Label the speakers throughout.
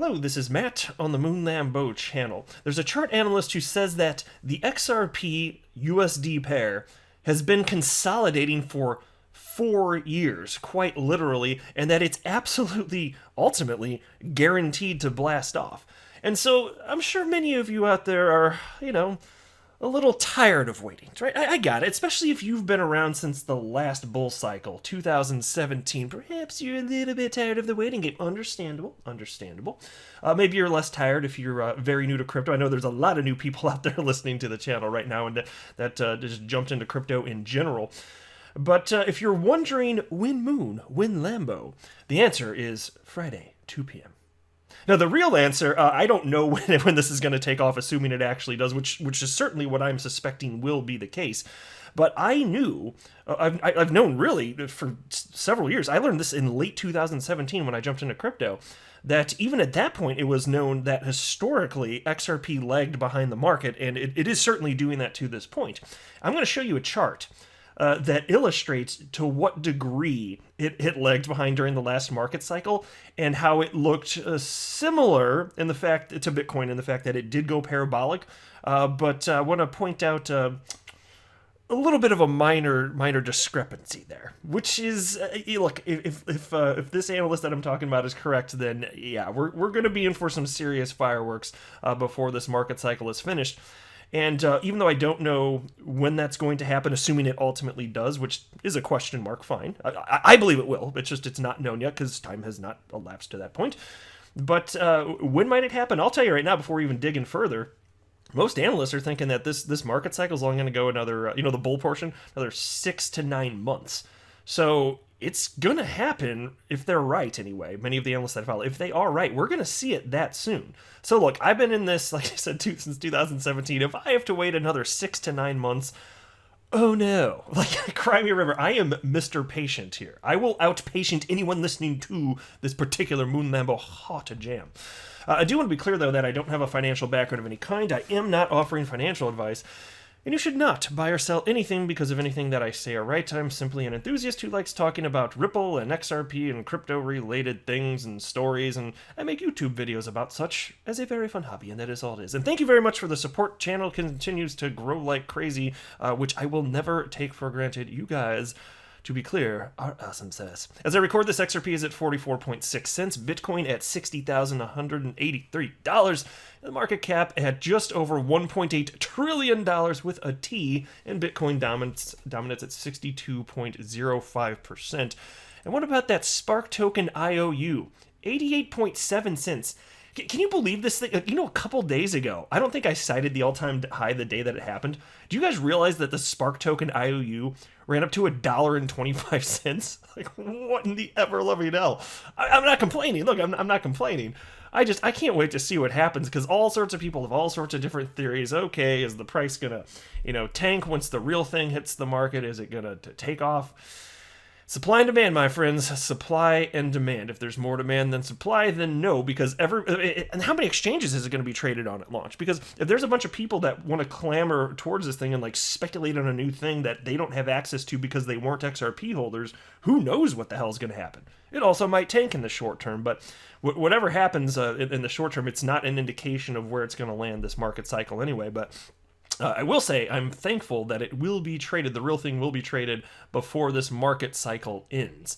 Speaker 1: Hello, this is Matt on the Moon Lambo channel. There's a chart analyst who says that the XRP USD pair has been consolidating for 4 years, quite literally, and that it's absolutely, ultimately, guaranteed to blast off. And so I'm sure many of you out there are, a little tired of waiting, right? I got it, especially if you've been around since the last bull cycle, 2017. Perhaps you're a little bit tired of the waiting game. Understandable. Maybe you're less tired if you're very new to crypto. I know there's a lot of new people out there listening to the channel right now and that just jumped into crypto in general. But if you're wondering when Moon, when Lambo, the answer is Friday, 2 p.m. Now, the real answer, I don't know when this is going to take off, assuming it actually does, which is certainly what I'm suspecting will be the case. But I knew, I've known really for several years, I learned this in late 2017 when I jumped into crypto, that even at that point it was known that historically XRP lagged behind the market, and it is certainly doing that to this point. I'm going to show you a chart that illustrates to what degree it lagged behind during the last market cycle and how it looked similar in the fact to Bitcoin in the fact that it did go parabolic. But I want to point out a little bit of a minor discrepancy there, which is look, if this analyst that I'm talking about is correct, then yeah, we're going to be in for some serious fireworks before this market cycle is finished. And even though I don't know when that's going to happen, assuming it ultimately does, which is a question mark, fine. I believe it will. It's not known yet because time has not elapsed to that point. But when might it happen? I'll tell you right now before we even dig in further. Most analysts are thinking that this market cycle is only going to go another, the bull portion, another 6 to 9 months. So it's going to happen if they're right anyway. Many of the analysts that follow, if they are right, we're going to see it that soon. So look, I've been in this, like I said, since 2017. If I have to wait another 6 to 9 months, oh no. Like, cry me a river. I am Mr. Patient here. I will outpatient anyone listening to this particular Moon Lambo hot jam. I do want to be clear, though, that I don't have a financial background of any kind. I am not offering financial advice. And you should not buy or sell anything because of anything that I say or write. I'm simply an enthusiast who likes talking about Ripple and XRP and crypto-related things and stories, and I make YouTube videos about such as a very fun hobby, and that is all it is. And thank you very much for the support. Channel continues to grow like crazy, which I will never take for granted. You guys, to be clear, are awesome sis. As I record this, XRP is at 44.6 cents, Bitcoin at $60,183, the market cap at just over $1.8 trillion with a T, and Bitcoin dominates at 62.05%. And what about that Spark token IOU? 88.7 cents. Can you believe this thing? A couple days ago, I don't think I cited the all-time high the day that it happened. Do you guys realize that the Spark token IOU ran up to $1.25? Like, what in the ever-loving hell? I'm not complaining. Look, I'm not complaining. I can't wait to see what happens because all sorts of people have all sorts of different theories. Okay, is the price gonna, tank once the real thing hits the market? Is it gonna take off? Supply and demand, my friends. Supply and demand. If there's more demand than supply, then no, because and how many exchanges is it going to be traded on at launch? Because if there's a bunch of people that want to clamor towards this thing and like speculate on a new thing that they don't have access to because they weren't XRP holders, who knows what the hell is going to happen? It also might tank in the short term, but whatever happens in the short term, it's not an indication of where it's going to land this market cycle anyway, but I will say I'm thankful that it will be traded, the real thing will be traded before this market cycle ends.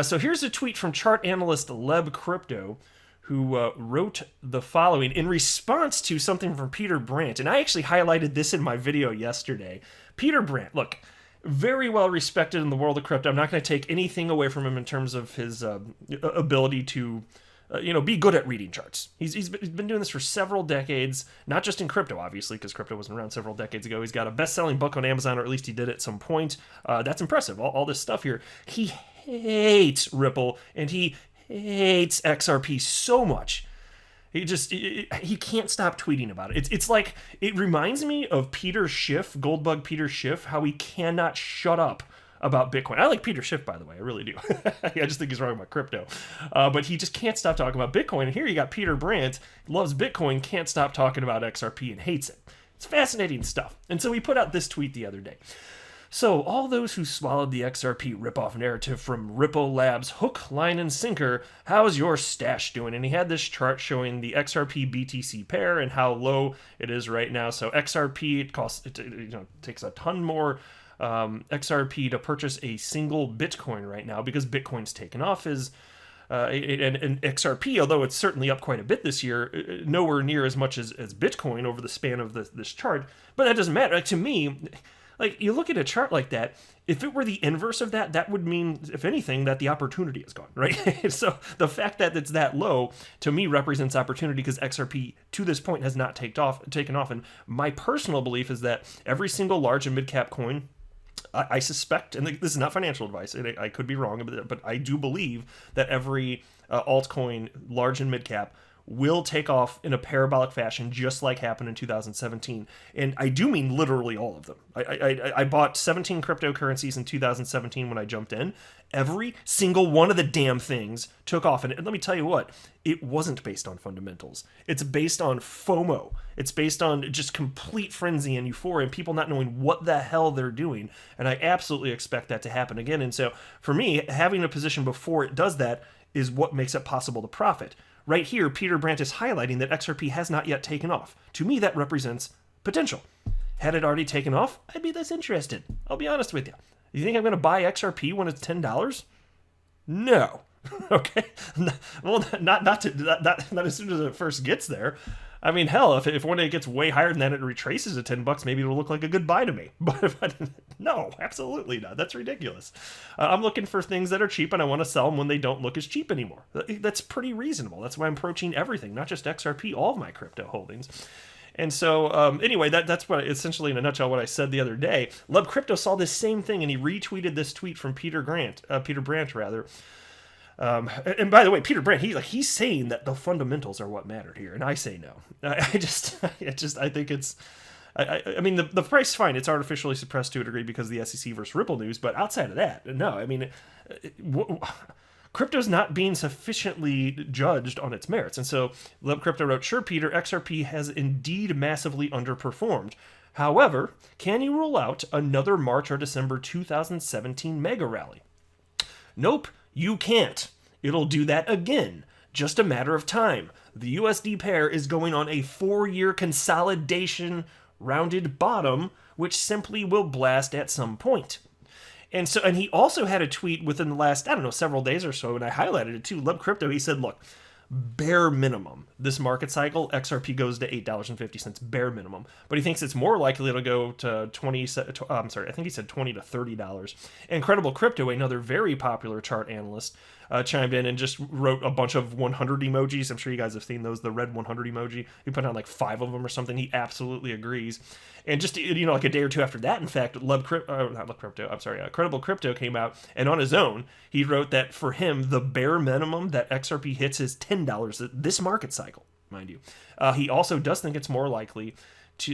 Speaker 1: So here's a tweet from chart analyst Leb Crypto, who wrote the following in response to something from Peter Brandt. And I actually highlighted this in my video yesterday. Peter Brandt, look, very well respected in the world of crypto. I'm not going to take anything away from him in terms of his ability to be good at reading charts. He's been doing this for several decades, not just in crypto, obviously, because crypto wasn't around several decades ago. He's got a best-selling book on Amazon, or at least he did at some point. That's impressive, all this stuff here. He hates Ripple, and he hates XRP so much. He can't stop tweeting about it. It's like, it reminds me of Peter Schiff, Goldbug Peter Schiff, how he cannot shut up about Bitcoin. I like Peter Schiff, by the way. I really do. I just think he's wrong about crypto. But he just can't stop talking about Bitcoin. And here you got Peter Brandt, loves Bitcoin, can't stop talking about XRP and hates it. It's fascinating stuff. And so he put out this tweet the other day. So, all those who swallowed the XRP ripoff narrative from Ripple Labs hook, line, and sinker, how's your stash doing? And he had this chart showing the XRP BTC pair and how low it is right now. So, XRP, it takes a ton more XRP to purchase a single Bitcoin right now because Bitcoin's taken off and XRP, although it's certainly up quite a bit this year, nowhere near as much as Bitcoin over the span of this chart. But that doesn't matter. Like, to me, like, you look at a chart like that, if it were the inverse of that, that would mean, if anything, that the opportunity is gone, right? So the fact that it's that low, to me, represents opportunity because XRP, to this point, has not taken off. And my personal belief is that every single large and mid-cap coin, I suspect, and this is not financial advice, I could be wrong, but I do believe that every altcoin, large and mid-cap, will take off in a parabolic fashion, just like happened in 2017. And I do mean literally all of them. I bought 17 cryptocurrencies in 2017 when I jumped in. Every single one of the damn things took off. And let me tell you what, it wasn't based on fundamentals. It's based on FOMO. It's based on just complete frenzy and euphoria and people not knowing what the hell they're doing. And I absolutely expect that to happen again. And so for me, having a position before it does that is what makes it possible to profit. Right here, Peter Brandt is highlighting that XRP has not yet taken off. To me, that represents potential. Had it already taken off, I'd be less interested. I'll be honest with you. You think I'm going to buy XRP when it's $10? No. Okay? Well, not as soon as it first gets there. I mean, hell, if one day it gets way higher than that, it retraces to $10, maybe it'll look like a good buy to me. But no, absolutely not. That's ridiculous. I'm looking for things that are cheap, and I want to sell them when they don't look as cheap anymore. That's pretty reasonable. That's why I'm approaching everything, not just XRP, all of my crypto holdings. And so, anyway, that's what essentially in a nutshell what I said the other day. Love Crypto saw this same thing, and he retweeted this tweet from Peter Brandt. And by the way, Peter Brandt, he's saying that the fundamentals are what matter here, and I say no. I think it's, I mean, the price is fine. It's artificially suppressed to a degree because of the SEC versus Ripple news, but outside of that, no. I mean, crypto's not being sufficiently judged on its merits. And so Love Crypto wrote, "Sure, Peter, XRP has indeed massively underperformed. However, can you rule out another March or December 2017 mega rally?" Nope. You can't. It'll do that again. Just a matter of time. The USD pair is going on a 4-year consolidation rounded bottom, which simply will blast at some point. And he also had a tweet within the last, several days or so, and I highlighted it too. Love Crypto, he said, look, bare minimum, this market cycle, XRP goes to $8.50, bare minimum. But he thinks it's more likely it'll go to I think he said $20 to $30. Incredible Crypto, another very popular chart analyst, chimed in and just wrote a bunch of 100 emojis. I'm sure you guys have seen those, the red 100 emoji. He put on like 5 of them or something. He absolutely agrees. And just, like a day or two after that, in fact, Credible Crypto came out, and on his own, he wrote that for him, the bare minimum that XRP hits is $10 this market cycle, mind you. He also does think it's more likely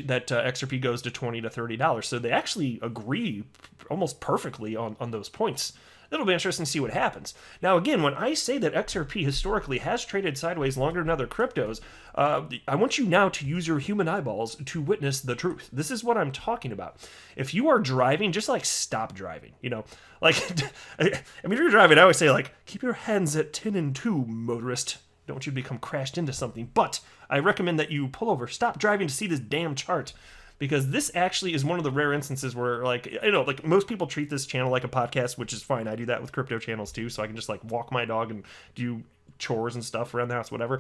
Speaker 1: that XRP goes to $20 to $30. So they actually agree almost perfectly on those points. It'll be interesting to see what happens. Now, again, when I say that XRP historically has traded sideways longer than other cryptos, I want you now to use your human eyeballs to witness the truth. This is what I'm talking about. If you are driving, just stop driving. If you're driving, I always say keep your hands at 10 and 2, motorist. Don't want you to become crashed into something. But I recommend that you pull over, stop driving to see this damn chart. Because this actually is one of the rare instances where, most people treat this channel like a podcast, which is fine. I do that with crypto channels too, so I can just walk my dog and do chores and stuff around the house, whatever.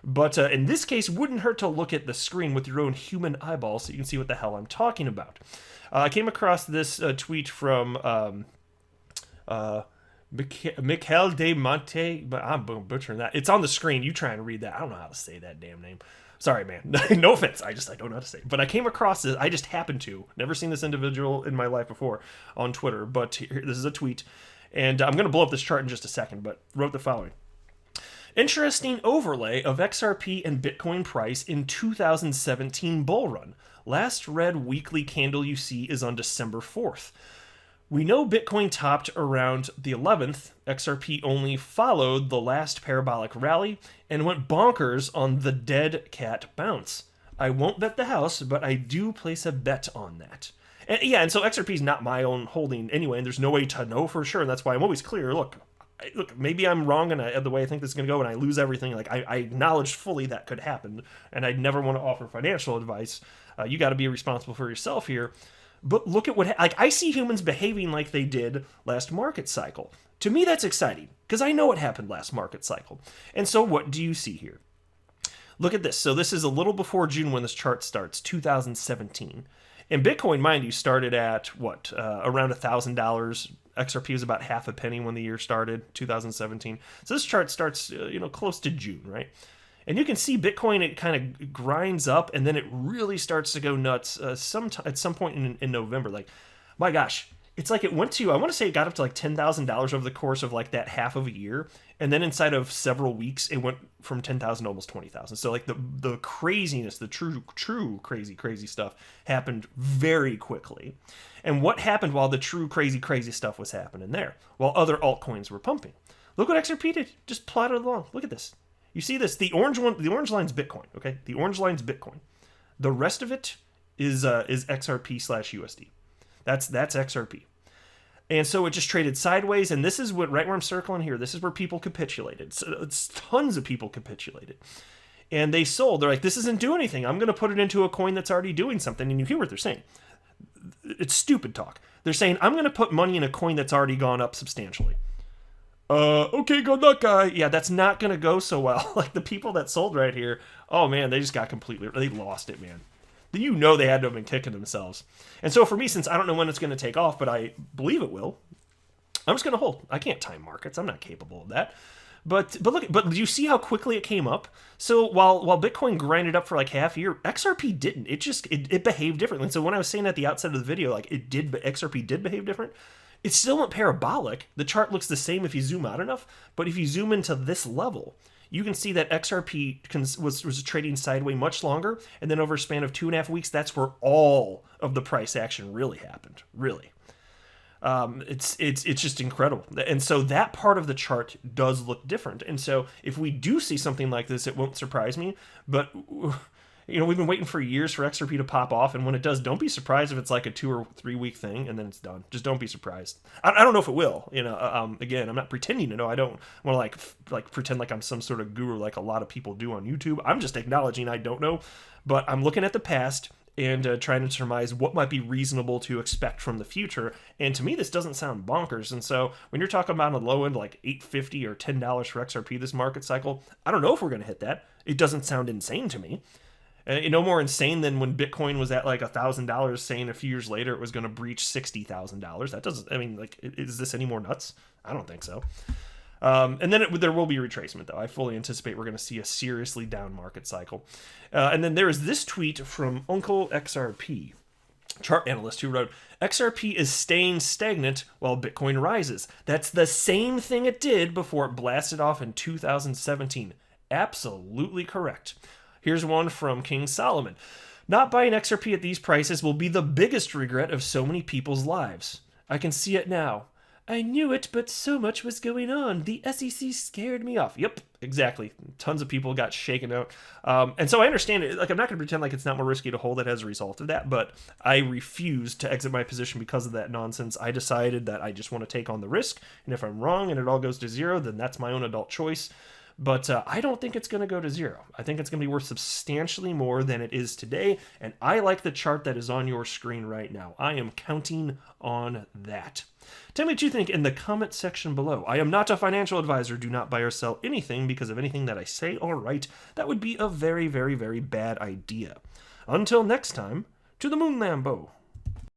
Speaker 1: But in this case, wouldn't hurt to look at the screen with your own human eyeballs so you can see what the hell I'm talking about. I came across this tweet from Michael De Monte, but I'm butchering that. It's on the screen. You try and read that. I don't know how to say that damn name. Sorry, man. No offense. I don't know how to say it. But I came across this. I just happened to. Never seen this individual in my life before on Twitter. But this is a tweet. And I'm going to blow up this chart in just a second. But wrote the following. Interesting overlay of XRP and Bitcoin price in 2017 bull run. Last red weekly candle you see is on December 4th. We know Bitcoin topped around the 11th. XRP only followed the last parabolic rally and went bonkers on the dead cat bounce. I won't bet the house, but I do place a bet on that. And yeah, and so XRP is not my own holding anyway, and there's no way to know for sure. And that's why I'm always clear. Look, maybe I'm wrong and the way I think this is going to go, and I lose everything. Like I acknowledge fully that could happen, and I'd never want to offer financial advice. You got to be responsible for yourself here. But look at what like I see humans behaving like they did last market cycle. To me, that's exciting because I know what happened last market cycle. And so, what do you see here? Look at this. So this is a little before June when this chart starts, 2017. And Bitcoin, mind you, started at what, around $1,000. XRP was about half a penny when the year started, 2017. So this chart starts, close to June, right? And you can see Bitcoin, it kind of grinds up, and then it really starts to go nuts at some point in November. Like, my gosh, it's like it went to, I want to say it got up to like $10,000 over the course of like that half of a year. And then inside of several weeks, it went from 10,000 to almost 20,000. So like the craziness, the true crazy stuff happened very quickly. And what happened while the true crazy stuff was happening there? While other altcoins were pumping. Look what XRP did. Just plotted along. Look at this. You see this? The orange line's Bitcoin, okay? The orange line's Bitcoin. The rest of it is XRP/USD. That's XRP. And so it just traded sideways, and this is what, right where I'm circling here, this is where people capitulated. So it's tons of people capitulated. And they sold. They're like, this isn't doing anything. I'm going to put it into a coin that's already doing something. And you hear what they're saying. It's stupid talk. They're saying, I'm going to put money in a coin that's already gone up substantially. Okay, good luck, guy. Yeah, that's not going to go so well. Like the people that sold right here, oh man, they just got they lost it, man. You know they had to have been kicking themselves. And so for me, since I don't know when it's going to take off, but I believe it will, I'm just going to hold. I can't time markets. I'm not capable of that. But do you see how quickly it came up? So while Bitcoin grinded up for like half a year, XRP didn't. It behaved differently. And so when I was saying at the outset of the video, like XRP did behave different, it still went parabolic. The chart looks the same if you zoom out enough, but if you zoom into this level, you can see that XRP was trading sideways much longer, and then over a span of 2.5 weeks, that's where all of the price action really happened. Really, it's just incredible. And so that part of the chart does look different. And so if we do see something like this, it won't surprise me. But we've been waiting for years for XRP to pop off, and when it does, don't be surprised if it's like a 2 or 3 week thing and then it's done. Just don't be surprised. I don't know if it will. Again, I'm not pretending to know. I don't want to like pretend like I'm some sort of guru like a lot of people do on YouTube. I'm just acknowledging I don't know, but I'm looking at the past and trying to surmise what might be reasonable to expect from the future. And to me, this doesn't sound bonkers. And so when you're talking about a low end like $8.50 or $10 for XRP this market cycle, I don't know if we're going to hit that. It doesn't sound insane to me. No more insane than when Bitcoin was at like $1,000, saying a few years later it was going to breach $60,000. That doesn't, is this any more nuts? I don't think so. And then there will be retracement, though. I fully anticipate we're going to see a seriously down market cycle. And then there is this tweet from Uncle XRP, chart analyst, who wrote, XRP is staying stagnant while Bitcoin rises. That's the same thing it did before it blasted off in 2017. Absolutely correct. Here's one from King Solomon. Not buying XRP at these prices will be the biggest regret of so many people's lives. I can see it now. I knew it, but so much was going on. The SEC scared me off. Yep, exactly. Tons of people got shaken out. And so I understand it. Like, I'm not going to pretend like it's not more risky to hold it as a result of that, but I refused to exit my position because of that nonsense. I decided that I just want to take on the risk, and if I'm wrong and it all goes to zero, then that's my own adult choice. But I don't think it's going to go to zero. I think it's going to be worth substantially more than it is today. And I like the chart that is on your screen right now. I am counting on that. Tell me what you think in the comment section below. I am not a financial advisor. Do not buy or sell anything because of anything that I say or write. That would be a very, very, very bad idea. Until next time, to the moon, Lambo.